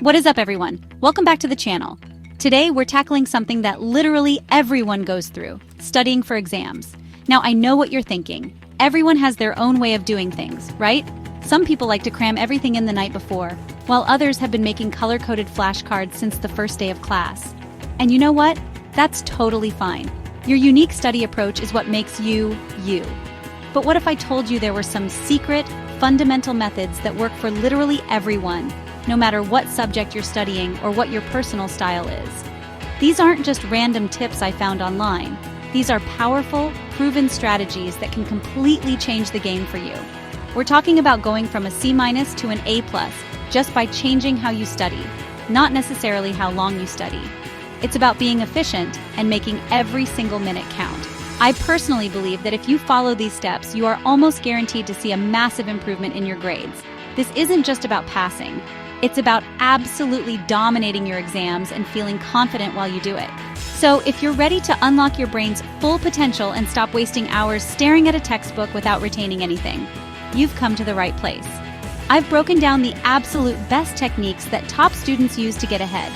What is up, everyone? Welcome back to the channel. Today, we're tackling something that literally everyone goes through, studying for exams. Now, I know what you're thinking. Everyone has their own way of doing things, right? Some people like to cram everything in the night before, while others have been making color-coded flashcards since the first day of class. And you know what? That's totally fine. Your unique study approach is what makes you, you. But what if I told you there were some secret, fundamental methods that work for literally everyone, no matter what subject you're studying or what your personal style is? These aren't just random tips I found online. These are powerful, proven strategies that can completely change the game for you. We're talking about going from a C- to an A+ just by changing how you study, not necessarily how long you study. It's about being efficient and making every single minute count. I personally believe that if you follow these steps, you are almost guaranteed to see a massive improvement in your grades. This isn't just about passing. It's about absolutely dominating your exams and feeling confident while you do it. So if you're ready to unlock your brain's full potential and stop wasting hours staring at a textbook without retaining anything, you've come to the right place. I've broken down the absolute best techniques that top students use to get ahead.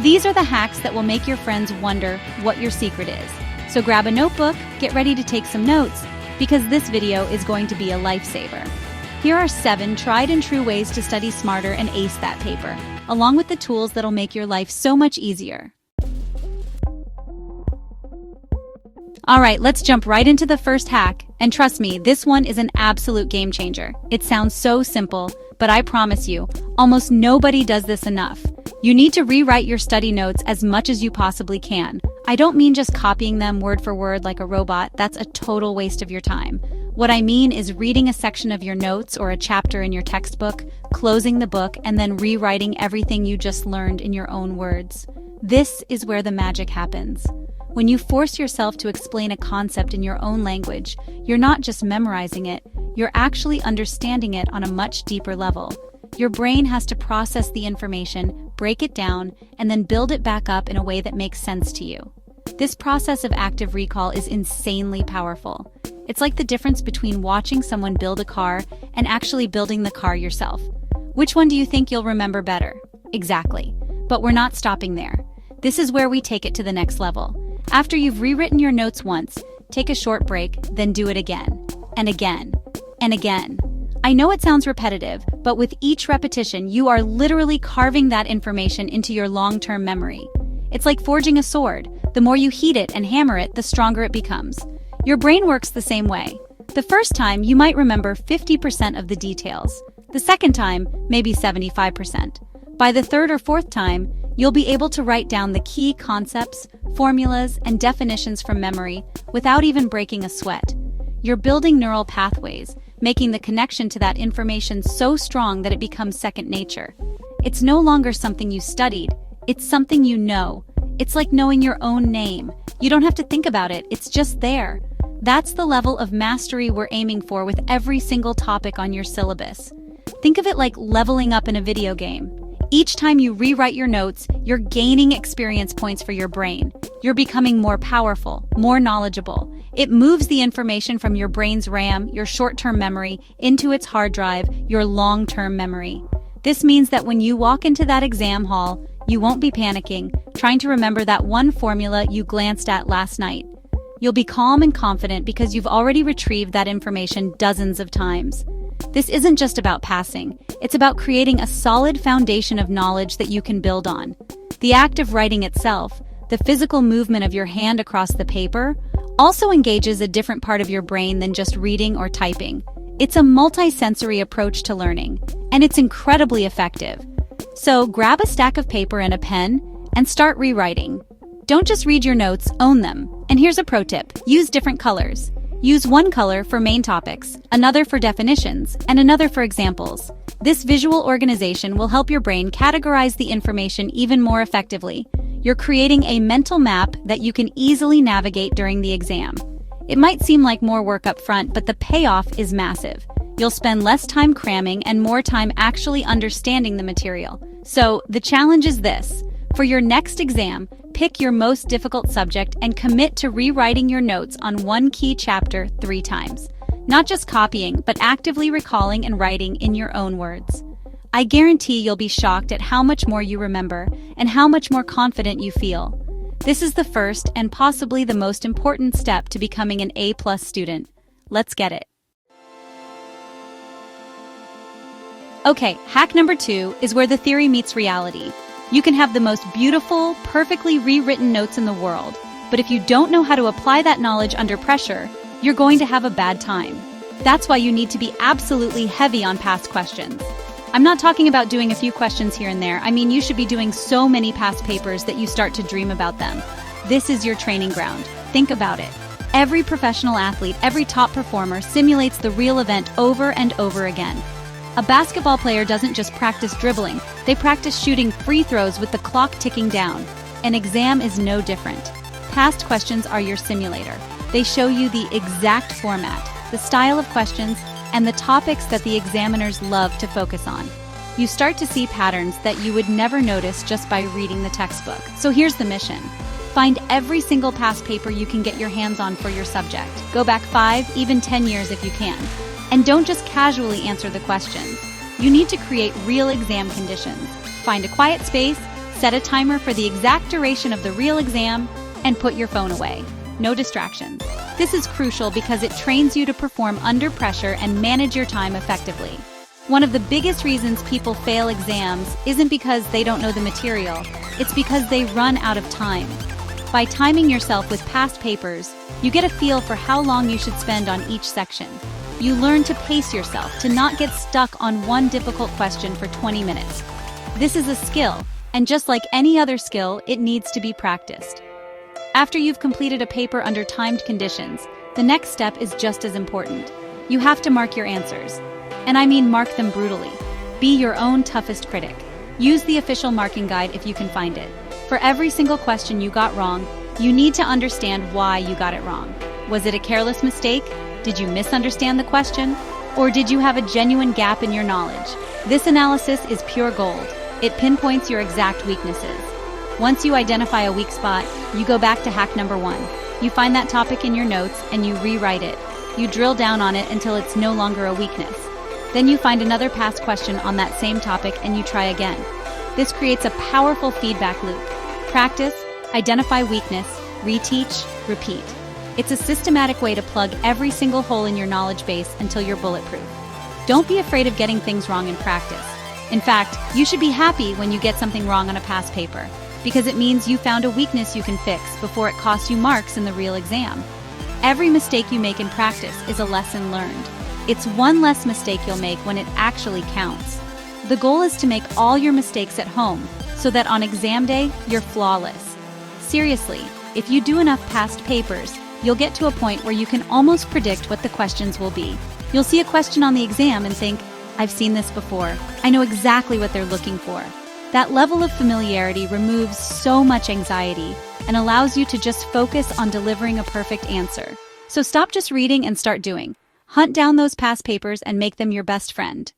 These are the hacks that will make your friends wonder what your secret is. So grab a notebook, get ready to take some notes, because this video is going to be a lifesaver. Here are 7 tried and true ways to study smarter and ace that paper, along with the tools that'll make your life so much easier. All right, let's jump right into the first hack, and trust me, this one is an absolute game changer. It sounds so simple, but I promise you, almost nobody does this enough. You need to rewrite your study notes as much as you possibly can. I don't mean just copying them word for word like a robot. That's a total waste of your time. What I mean is reading a section of your notes or a chapter in your textbook, closing the book, and then rewriting everything you just learned in your own words. This is where the magic happens. When you force yourself to explain a concept in your own language, you're not just memorizing it, you're actually understanding it on a much deeper level. Your brain has to process the information, break it down, and then build it back up in a way that makes sense to you. This process of active recall is insanely powerful. It's like the difference between watching someone build a car and actually building the car yourself. Which one do you think you'll remember better? Exactly. But we're not stopping there. This is where we take it to the next level. After you've rewritten your notes once, take a short break, then do it again, and again, and again. I know it sounds repetitive, but with each repetition, you are literally carving that information into your long-term memory. It's like forging a sword. The more you heat it and hammer it, the stronger it becomes. Your brain works the same way. The first time, you might remember 50% of the details. The second time, maybe 75%. By the third or fourth time, you'll be able to write down the key concepts, formulas, and definitions from memory without even breaking a sweat. You're building neural pathways, making the connection to that information so strong that it becomes second nature. It's no longer something you studied, it's something you know. It's like knowing your own name. You don't have to think about it, it's just there. That's the level of mastery we're aiming for with every single topic on your syllabus. Think of it like leveling up in a video game. Each time you rewrite your notes, you're gaining experience points for your brain. You're becoming more powerful, more knowledgeable. It moves the information from your brain's RAM, your short-term memory, into its hard drive, your long-term memory. This means that when you walk into that exam hall, you won't be panicking, trying to remember that one formula you glanced at last night. You'll be calm and confident because you've already retrieved that information dozens of times. This isn't just about passing, it's about creating a solid foundation of knowledge that you can build on. The act of writing itself, the physical movement of your hand across the paper, also engages a different part of your brain than just reading or typing. It's a multi-sensory approach to learning, and it's incredibly effective. So grab a stack of paper and a pen and start rewriting. Don't just read your notes, own them. And here's a pro tip: use different colors. Use one color for main topics, another for definitions, and another for examples. This visual organization will help your brain categorize the information even more effectively. You're creating a mental map that you can easily navigate during the exam. It might seem like more work up front, but the payoff is massive. You'll spend less time cramming and more time actually understanding the material. So, the challenge is this. For your next exam, pick your most difficult subject and commit to rewriting your notes on one key chapter 3 times. Not just copying, but actively recalling and writing in your own words. I guarantee you'll be shocked at how much more you remember and how much more confident you feel. This is the first and possibly the most important step to becoming an A+ student. Let's get it. Okay, hack number 2 is where the theory meets reality. You can have the most beautiful, perfectly rewritten notes in the world, but if you don't know how to apply that knowledge under pressure, you're going to have a bad time. That's why you need to be absolutely heavy on past questions. I'm not talking about doing a few questions here and there. I mean, you should be doing so many past papers that you start to dream about them. This is your training ground. Think about it. Every professional athlete, every top performer simulates the real event over and over again. A basketball player doesn't just practice dribbling, they practice shooting free throws with the clock ticking down. An exam is no different. Past questions are your simulator. They show you the exact format, the style of questions, and the topics that the examiners love to focus on. You start to see patterns that you would never notice just by reading the textbook. So here's the mission. Find every single past paper you can get your hands on for your subject. Go back 5, even 10 years if you can. And don't just casually answer the questions. You need to create real exam conditions. Find a quiet space, set a timer for the exact duration of the real exam, and put your phone away. No distractions. This is crucial because it trains you to perform under pressure and manage your time effectively. One of the biggest reasons people fail exams isn't because they don't know the material, it's because they run out of time. By timing yourself with past papers, you get a feel for how long you should spend on each section. You learn to pace yourself, to not get stuck on one difficult question for 20 minutes. This is a skill, and just like any other skill, it needs to be practiced. After you've completed a paper under timed conditions, the next step is just as important. You have to mark your answers. And I mean mark them brutally. Be your own toughest critic. Use the official marking guide if you can find it. For every single question you got wrong, you need to understand why you got it wrong. Was it a careless mistake? Did you misunderstand the question? Or did you have a genuine gap in your knowledge? This analysis is pure gold. It pinpoints your exact weaknesses. Once you identify a weak spot, you go back to hack number 1. You find that topic in your notes and you rewrite it. You drill down on it until it's no longer a weakness. Then you find another past question on that same topic and you try again. This creates a powerful feedback loop. Practice, identify weakness, reteach, repeat. It's a systematic way to plug every single hole in your knowledge base until you're bulletproof. Don't be afraid of getting things wrong in practice. In fact, you should be happy when you get something wrong on a past paper, because it means you found a weakness you can fix before it costs you marks in the real exam. Every mistake you make in practice is a lesson learned. It's one less mistake you'll make when it actually counts. The goal is to make all your mistakes at home, so that on exam day, you're flawless. Seriously, if you do enough past papers, you'll get to a point where you can almost predict what the questions will be. You'll see a question on the exam and think, I've seen this before. I know exactly what they're looking for. That level of familiarity removes so much anxiety and allows you to just focus on delivering a perfect answer. So stop just reading and start doing. Hunt down those past papers and make them your best friend.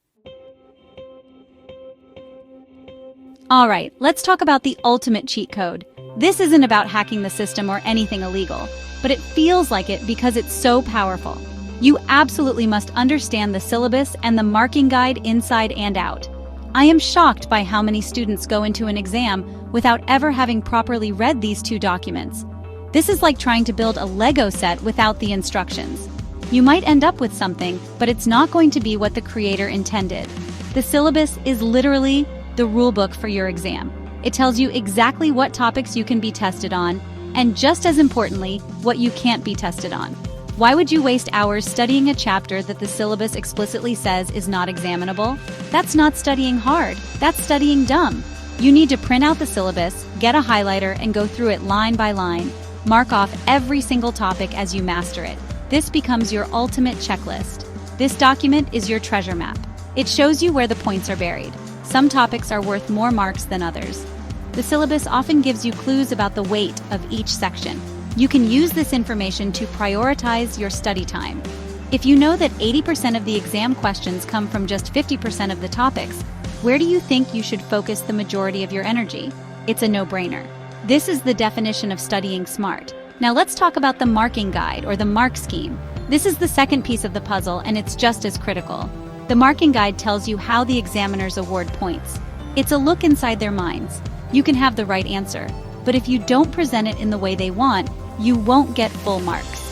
All right, let's talk about the ultimate cheat code. This isn't about hacking the system or anything illegal, but it feels like it because it's so powerful. You absolutely must understand the syllabus and the marking guide inside and out. I am shocked by how many students go into an exam without ever having properly read these 2 documents. This is like trying to build a Lego set without the instructions. You might end up with something, but it's not going to be what the creator intended. The syllabus is literally the rulebook for your exam. It tells you exactly what topics you can be tested on, and just as importantly, what you can't be tested on. Why would you waste hours studying a chapter that the syllabus explicitly says is not examinable? That's not studying hard, that's studying dumb. You need to print out the syllabus, get a highlighter, and go through it line by line. Mark off every single topic as you master it. This becomes your ultimate checklist. This document is your treasure map. It shows you where the points are buried. Some topics are worth more marks than others. The syllabus often gives you clues about the weight of each section. You can use this information to prioritize your study time. If you know that 80% of the exam questions come from just 50% of the topics, where do you think you should focus the majority of your energy? It's a no-brainer. This is the definition of studying smart. Now let's talk about the marking guide or the mark scheme. This is the second piece of the puzzle, and it's just as critical. The marking guide tells you how the examiners award points. It's a look inside their minds. You can have the right answer, but if you don't present it in the way they want, you won't get full marks.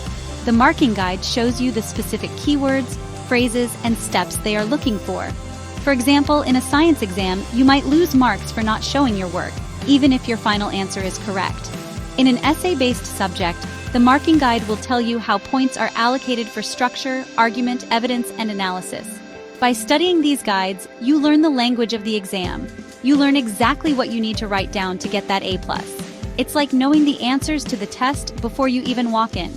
The marking guide shows you the specific keywords, phrases, and steps they are looking for. For example, in a science exam, you might lose marks for not showing your work, even if your final answer is correct. In an essay-based subject, the marking guide will tell you how points are allocated for structure, argument, evidence, and analysis. By studying these guides, you learn the language of the exam. You learn exactly what you need to write down to get that A+. It's like knowing the answers to the test before you even walk in.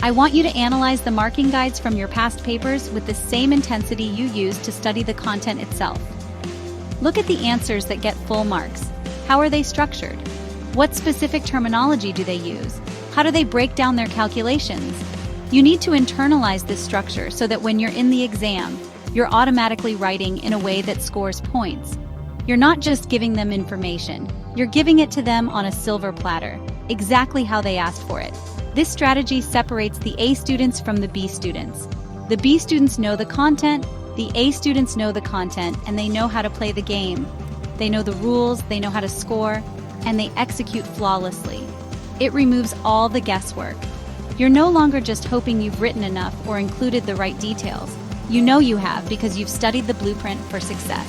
I want you to analyze the marking guides from your past papers with the same intensity you use to study the content itself. Look at the answers that get full marks. How are they structured? What specific terminology do they use? How do they break down their calculations? You need to internalize this structure so that when you're in the exam, you're automatically writing in a way that scores points. You're not just giving them information, you're giving it to them on a silver platter, exactly how they asked for it. This strategy separates the A students from the B students. The B students know the content, the A students know the content, and they know how to play the game. They know the rules, they know how to score, and they execute flawlessly. It removes all the guesswork. You're no longer just hoping you've written enough or included the right details. You know you have because you've studied the blueprint for success.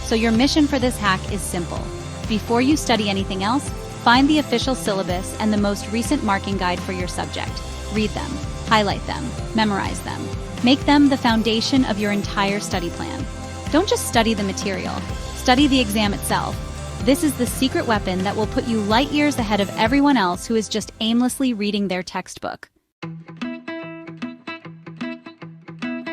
So your mission for this hack is simple. Before you study anything else, find the official syllabus and the most recent marking guide for your subject. Read them, highlight them, memorize them. Make them the foundation of your entire study plan. Don't just study the material, study the exam itself. This is the secret weapon that will put you light years ahead of everyone else who is just aimlessly reading their textbook.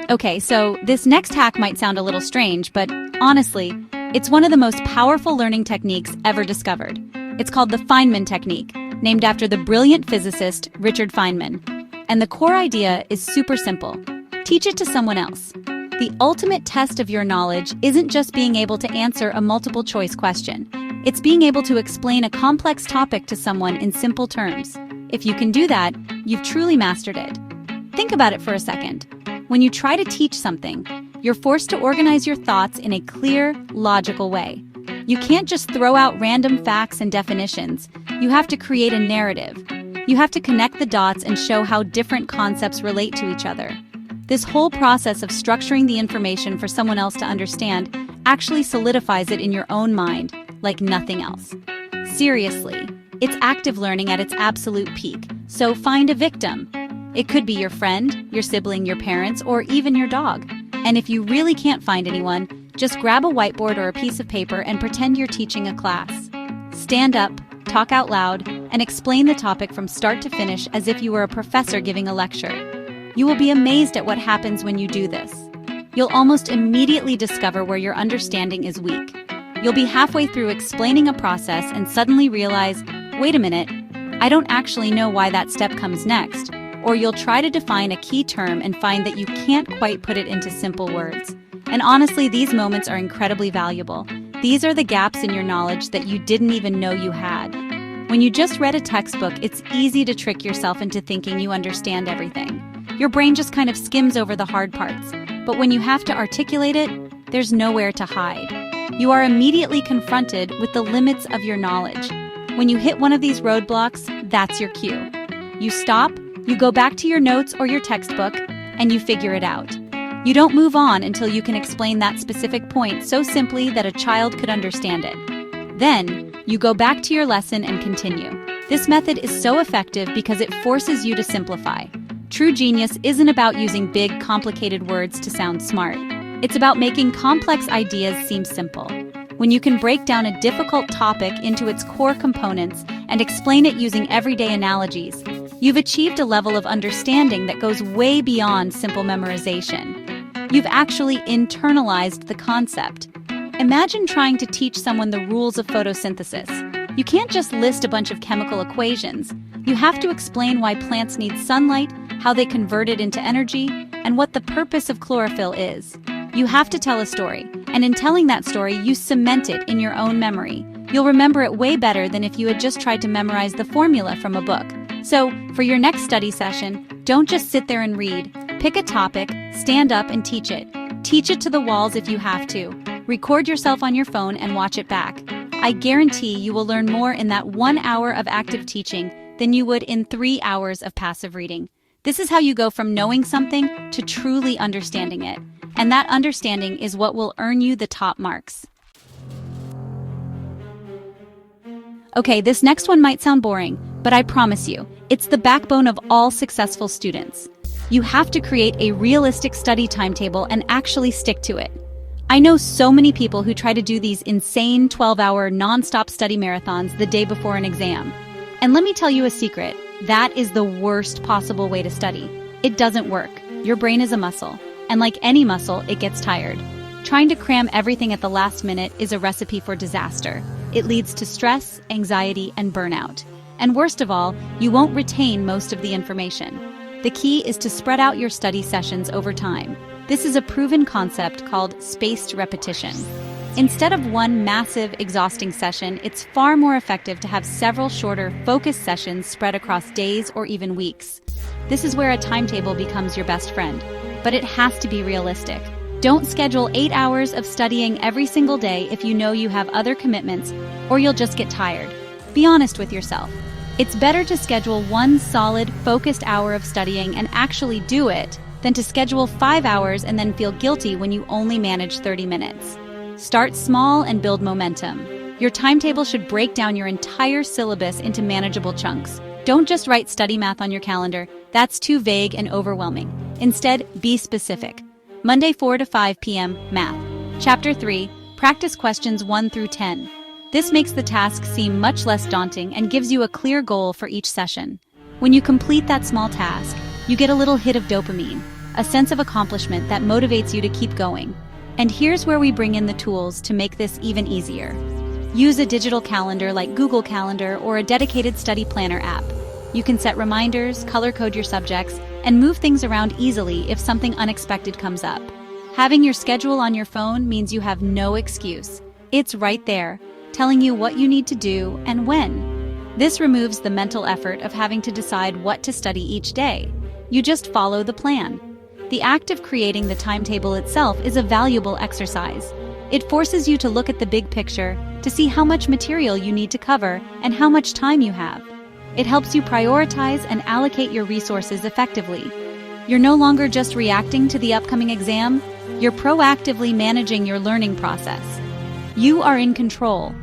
Okay, so this next hack might sound a little strange, but honestly, it's one of the most powerful learning techniques ever discovered. It's called the Feynman technique, named after the brilliant physicist Richard Feynman. And the core idea is super simple. Teach it to someone else. The ultimate test of your knowledge isn't just being able to answer a multiple choice question. It's being able to explain a complex topic to someone in simple terms. If you can do that, you've truly mastered it. Think about it for a second. When you try to teach something, you're forced to organize your thoughts in a clear, logical way. You can't just throw out random facts and definitions. You have to create a narrative. You have to connect the dots and show how different concepts relate to each other. This whole process of structuring the information for someone else to understand actually solidifies it in your own mind, like nothing else. Seriously, it's active learning at its absolute peak, so find a victim. It could be your friend, your sibling, your parents, or even your dog. And if you really can't find anyone, just grab a whiteboard or a piece of paper and pretend you're teaching a class. Stand up, talk out loud, and explain the topic from start to finish as if you were a professor giving a lecture. You will be amazed at what happens when you do this. You'll almost immediately discover where your understanding is weak. You'll be halfway through explaining a process and suddenly realize, wait a minute, I don't actually know why that step comes next. Or you'll try to define a key term and find that you can't quite put it into simple words. And honestly, these moments are incredibly valuable. These are the gaps in your knowledge that you didn't even know you had. When you just read a textbook, it's easy to trick yourself into thinking you understand everything. Your brain just kind of skims over the hard parts. But when you have to articulate it, there's nowhere to hide. You are immediately confronted with the limits of your knowledge. When you hit one of these roadblocks, that's your cue. You stop, you go back to your notes or your textbook, and you figure it out. You don't move on until you can explain that specific point so simply that a child could understand it. Then, you go back to your lesson and continue. This method is so effective because it forces you to simplify. True genius isn't about using big, complicated words to sound smart. It's about making complex ideas seem simple. When you can break down a difficult topic into its core components and explain it using everyday analogies, you've achieved a level of understanding that goes way beyond simple memorization. You've actually internalized the concept. Imagine trying to teach someone the rules of photosynthesis. You can't just list a bunch of chemical equations. You have to explain why plants need sunlight, how they convert it into energy, and what the purpose of chlorophyll is. You have to tell a story, and in telling that story, you cement it in your own memory. You'll remember it way better than if you had just tried to memorize the formula from a book. So, for your next study session, don't just sit there and read. Pick a topic, stand up and teach it. Teach it to the walls if you have to. Record yourself on your phone and watch it back. I guarantee you will learn more in that 1 hour of active teaching than you would in 3 hours of passive reading. This is how you go from knowing something to truly understanding it. And that understanding is what will earn you the top marks. Okay, this next one might sound boring, but I promise you, it's the backbone of all successful students. You have to create a realistic study timetable and actually stick to it. I know so many people who try to do these insane 12-hour non-stop study marathons the day before an exam. And let me tell you a secret, that is the worst possible way to study. It doesn't work. Your brain is a muscle, and like any muscle, it gets tired. Trying to cram everything at the last minute is a recipe for disaster. It leads to stress, anxiety, and burnout. And worst of all, you won't retain most of the information. The key is to spread out your study sessions over time. This is a proven concept called spaced repetition. Instead of one massive, exhausting session, it's far more effective to have several shorter, focused sessions spread across days or even weeks. This is where a timetable becomes your best friend. But it has to be realistic. Don't schedule 8 hours of studying every single day if you know you have other commitments, or you'll just get tired. Be honest with yourself. It's better to schedule one solid, focused hour of studying and actually do it than to schedule 5 hours and then feel guilty when you only manage 30 minutes. Start small and build momentum. Your timetable should break down your entire syllabus into manageable chunks. Don't just write study math on your calendar. That's too vague and overwhelming. Instead, be specific. Monday 4 to 5 p.m. Math. Chapter 3, Practice Questions 1 through 10. This makes the task seem much less daunting and gives you a clear goal for each session. When you complete that small task, you get a little hit of dopamine, a sense of accomplishment that motivates you to keep going. And here's where we bring in the tools to make this even easier. Use a digital calendar like Google Calendar or a dedicated study planner app. You can set reminders, color code your subjects, and move things around easily if something unexpected comes up. Having your schedule on your phone means you have no excuse. It's right there, telling you what you need to do and when. This removes the mental effort of having to decide what to study each day. You just follow the plan. The act of creating the timetable itself is a valuable exercise. It forces you to look at the big picture, to see how much material you need to cover and how much time you have. It helps you prioritize and allocate your resources effectively. You're no longer just reacting to the upcoming exam, you're proactively managing your learning process. You are in control.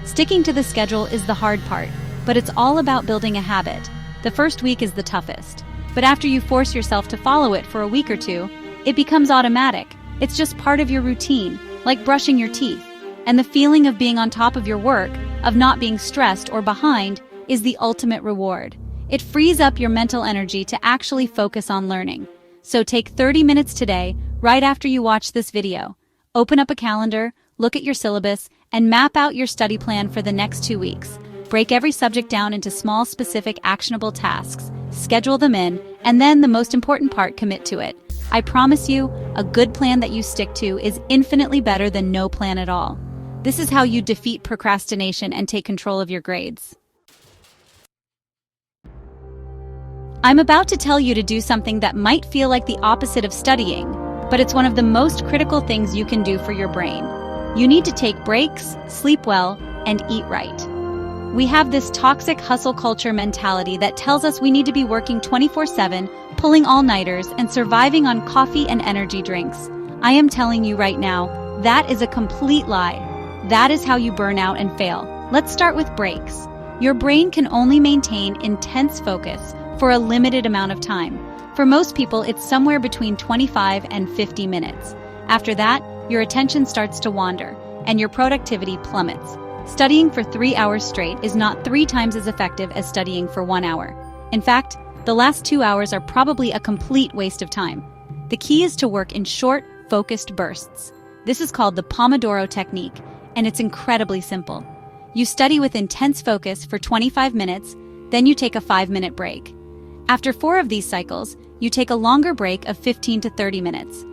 Sticking to the schedule is the hard part, but it's all about building a habit. The first week is the toughest. But after you force yourself to follow it for a week or two, it becomes automatic. It's just part of your routine, like brushing your teeth. And the feeling of being on top of your work, of not being stressed or behind, is the ultimate reward. It frees up your mental energy to actually focus on learning. So take 30 minutes today, right after you watch this video. Open up a calendar, look at your syllabus, and map out your study plan for the next 2 weeks. Break every subject down into small, specific, actionable tasks. Schedule them in, and then the most important part, commit to it. I promise you, a good plan that you stick to is infinitely better than no plan at all. This is how you defeat procrastination and take control of your grades. I'm about to tell you to do something that might feel like the opposite of studying, but it's one of the most critical things you can do for your brain. You need to take breaks, sleep well, and eat right. We have this toxic hustle culture mentality that tells us we need to be working 24/7, pulling all-nighters, and surviving on coffee and energy drinks. I am telling you right now, that is a complete lie. That is how you burn out and fail. Let's start with breaks. Your brain can only maintain intense focus for a limited amount of time. For most people, it's somewhere between 25 and 50 minutes. After that, your attention starts to wander, and your productivity plummets. Studying for 3 hours straight is not 3 times as effective as studying for 1 hour. In fact, the last 2 hours are probably a complete waste of time. The key is to work in short, focused bursts. This is called the Pomodoro technique, and it's incredibly simple. You study with intense focus for 25 minutes, then you take a 5-minute break. After 4 of these cycles, you take a longer break of 15 to 30 minutes.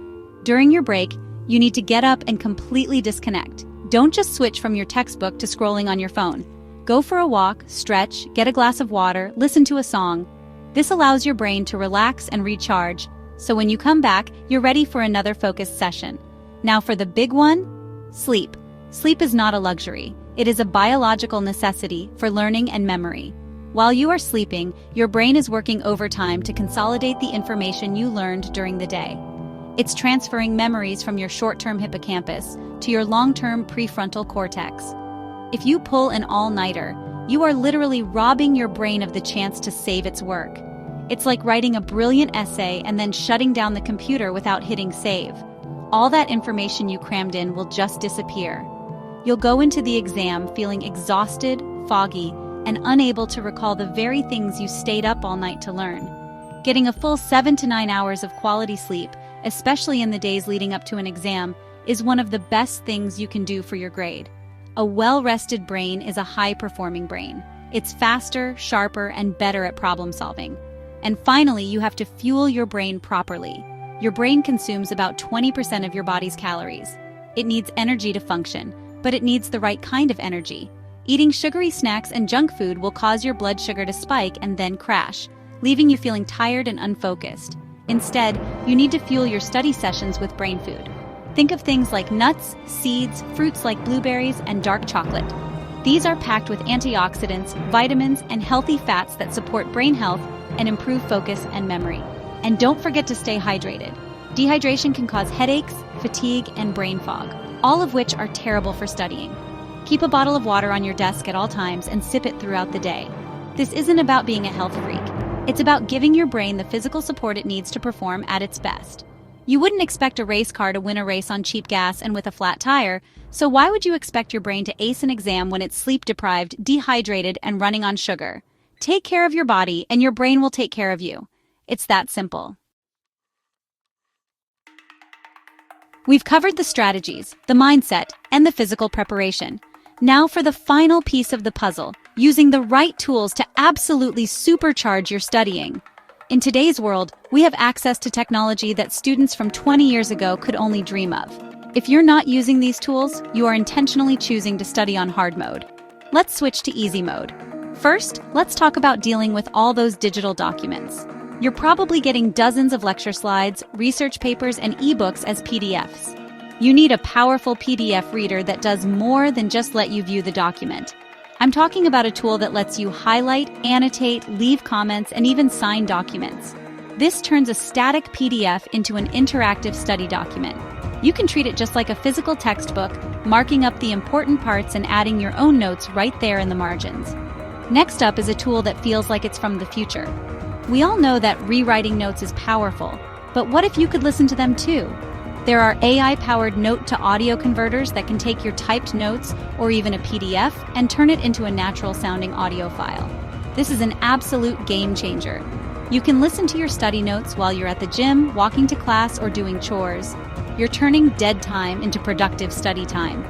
During your break, you need to get up and completely disconnect. Don't just switch from your textbook to scrolling on your phone. Go for a walk, stretch, get a glass of water, listen to a song. This allows your brain to relax and recharge, So when you come back, you're ready for another focused session. Now for the big one, sleep. Sleep is not a luxury. It is a biological necessity for learning and memory. While you are sleeping, your brain is working overtime to consolidate the information you learned during the day. It's transferring memories from your short-term hippocampus to your long-term prefrontal cortex. If you pull an all-nighter, you are literally robbing your brain of the chance to save its work. It's like writing a brilliant essay and then shutting down the computer without hitting save. All that information you crammed in will just disappear. You'll go into the exam feeling exhausted, foggy, and unable to recall the very things you stayed up all night to learn. Getting a full 7 to 9 hours of quality sleep, especially in the days leading up to an exam, is one of the best things you can do for your grade. A well-rested brain is a high-performing brain. It's faster, sharper, and better at problem solving. And finally, you have to fuel your brain properly. Your brain consumes about 20% of your body's calories. It needs energy to function, but it needs the right kind of energy. Eating sugary snacks and junk food will cause your blood sugar to spike and then crash, leaving you feeling tired and unfocused. Instead, you need to fuel your study sessions with brain food. Think of things like nuts, seeds, fruits like blueberries, and dark chocolate. These are packed with antioxidants, vitamins, and healthy fats that support brain health and improve focus and memory. And don't forget to stay hydrated. Dehydration can cause headaches, fatigue, and brain fog, all of which are terrible for studying. Keep a bottle of water on your desk at all times and sip it throughout the day. This isn't about being a health freak. It's about giving your brain the physical support it needs to perform at its best. You wouldn't expect a race car to win a race on cheap gas and with a flat tire, so why would you expect your brain to ace an exam when it's sleep-deprived, dehydrated, and running on sugar? Take care of your body, and your brain will take care of you. It's that simple. We've covered the strategies, the mindset, and the physical preparation. Now for the final piece of the puzzle, using the right tools to absolutely supercharge your studying. In today's world, we have access to technology that students from 20 years ago could only dream of. If you're not using these tools, you are intentionally choosing to study on hard mode. Let's switch to easy mode. First, let's talk about dealing with all those digital documents. You're probably getting dozens of lecture slides, research papers, and ebooks as PDFs. You need a powerful PDF reader that does more than just let you view the document. I'm talking about a tool that lets you highlight, annotate, leave comments, and even sign documents. This turns a static PDF into an interactive study document. You can treat it just like a physical textbook, marking up the important parts and adding your own notes right there in the margins. Next up is a tool that feels like it's from the future. We all know that rewriting notes is powerful, but what if you could listen to them too? There are AI-powered note-to-audio converters that can take your typed notes or even a PDF and turn it into a natural-sounding audio file. This is an absolute game changer. You can listen to your study notes while you're at the gym, walking to class, or doing chores. You're turning dead time into productive study time.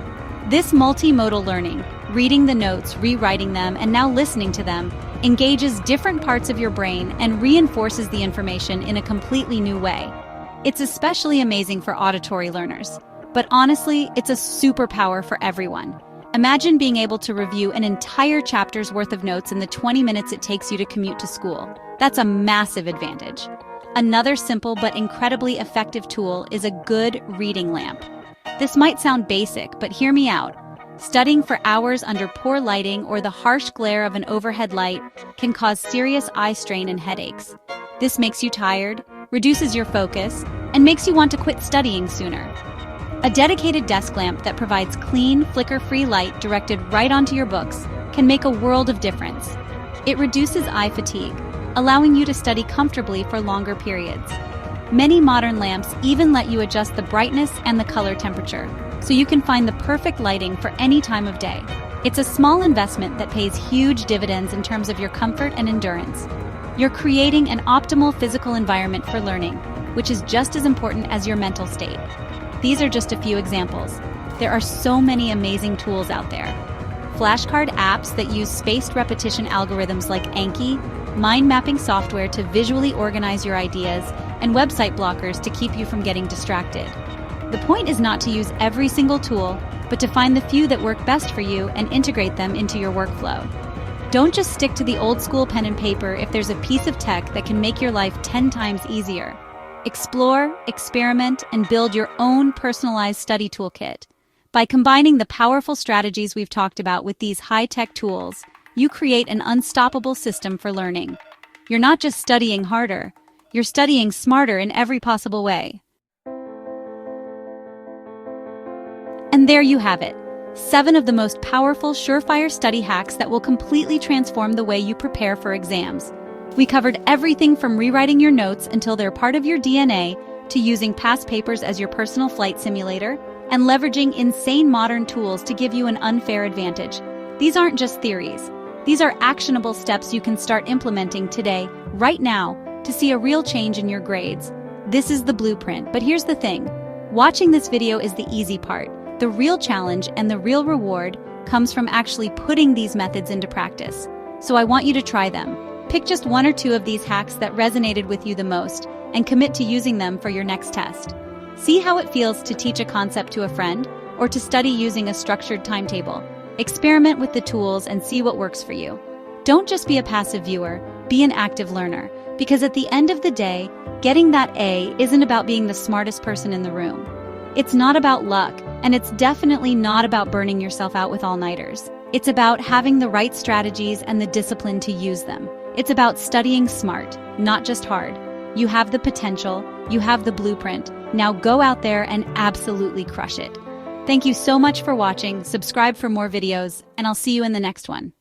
This multimodal learning, reading the notes, rewriting them, and now listening to them, engages different parts of your brain and reinforces the information in a completely new way. It's especially amazing for auditory learners. But honestly, it's a superpower for everyone. Imagine being able to review an entire chapter's worth of notes in the 20 minutes it takes you to commute to school. That's a massive advantage. Another simple but incredibly effective tool is a good reading lamp. This might sound basic, but hear me out. Studying for hours under poor lighting or the harsh glare of an overhead light can cause serious eye strain and headaches. This makes you tired, reduces your focus, and makes you want to quit studying sooner. A dedicated desk lamp that provides clean, flicker-free light directed right onto your books can make a world of difference. It reduces eye fatigue, allowing you to study comfortably for longer periods. Many modern lamps even let you adjust the brightness and the color temperature, so you can find the perfect lighting for any time of day. It's a small investment that pays huge dividends in terms of your comfort and endurance. You're creating an optimal physical environment for learning, which is just as important as your mental state. These are just a few examples. There are so many amazing tools out there. Flashcard apps that use spaced repetition algorithms like Anki, mind mapping software to visually organize your ideas, and website blockers to keep you from getting distracted. The point is not to use every single tool, but to find the few that work best for you and integrate them into your workflow. Don't just stick to the old school pen and paper if there's a piece of tech that can make your life 10 times easier. Explore, experiment, and build your own personalized study toolkit. By combining the powerful strategies we've talked about with these high-tech tools, you create an unstoppable system for learning. You're not just studying harder, you're studying smarter in every possible way. And there you have it, 7 of the most powerful Surefire study hacks that will completely transform the way you prepare for exams. We covered everything from rewriting your notes until they're part of your DNA, to using past papers as your personal flight simulator, and leveraging insane modern tools to give you an unfair advantage. These aren't just theories. These are actionable steps you can start implementing today, right now, to see a real change in your grades. This is the blueprint, but here's the thing. Watching this video is the easy part. The real challenge and the real reward comes from actually putting these methods into practice. So I want you to try them. Pick just 1 or 2 of these hacks that resonated with you the most and commit to using them for your next test. See how it feels to teach a concept to a friend or to study using a structured timetable. Experiment with the tools and see what works for you. Don't just be a passive viewer, be an active learner, because at the end of the day, getting that A isn't about being the smartest person in the room. It's not about luck, and it's definitely not about burning yourself out with all-nighters. It's about having the right strategies and the discipline to use them. It's about studying smart, not just hard. You have the potential, you have the blueprint. Now go out there and absolutely crush it. Thank you so much for watching, subscribe for more videos, and I'll see you in the next one.